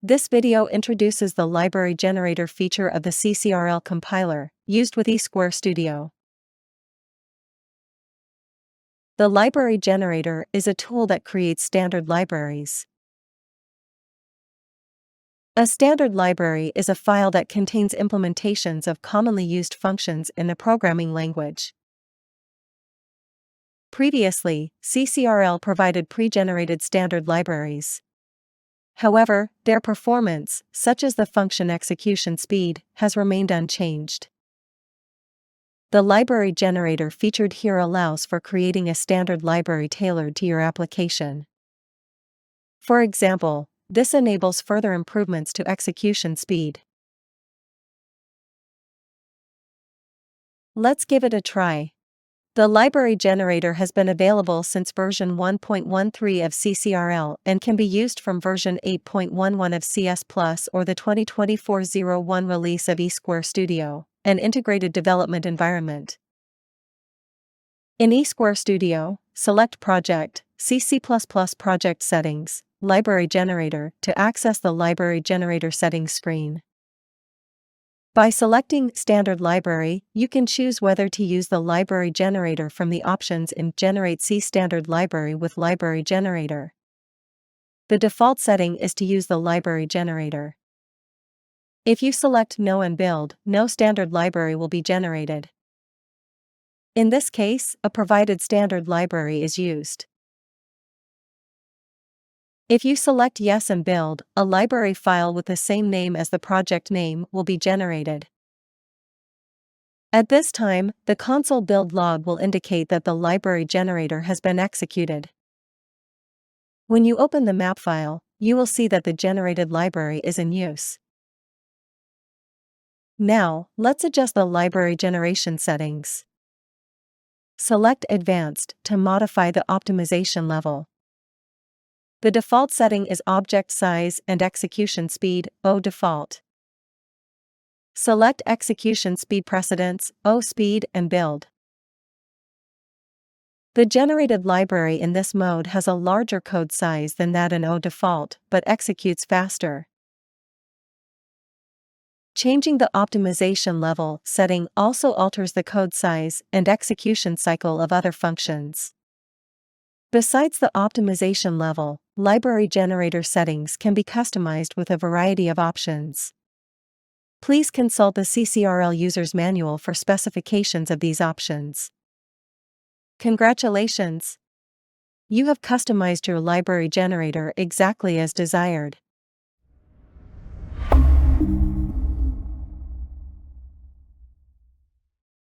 This video introduces the library generator feature of the CCRL compiler, used with eSquare Studio. The library generator is a tool that creates standard libraries. A standard library is a file that contains implementations of commonly used functions in a programming language. Previously, CCRL provided pre-generated standard libraries. However, their performance, such as the function execution speed, has remained unchanged. The library generator featured here allows for creating a standard library tailored to your application. For example, this enables further improvements to execution speed. Let's give it a try. The library generator has been available since version 1.13 of CCRL and can be used from version 8.11 of CS Plus or the 2024-01 release of eSquare Studio, an integrated development environment. In eSquare Studio, select Project, C++ Project Settings, Library Generator to access the Library Generator settings screen. By selecting Standard Library, you can choose whether to use the library generator from the options in Generate C Standard Library with Library Generator. The default setting is to use the library generator. If you select No and Build, no standard library will be generated. In this case, a provided standard library is used. If you select Yes and Build, a library file with the same name as the project name will be generated. At this time, the console build log will indicate that the library generator has been executed. When you open the map file, you will see that the generated library is in use. Now, let's adjust the library generation settings. Select Advanced to modify the optimization level. The default setting is Object Size and Execution Speed, O default. Select Execution Speed Precedence, O Speed and Build. The generated library in this mode has a larger code size than that in O default, but executes faster. Changing the optimization level setting also alters the code size and execution cycle of other functions. Besides the optimization level, library generator settings can be customized with a variety of options. Please consult the CCRL User's Manual for specifications of these options. Congratulations! You have customized your library generator exactly as desired.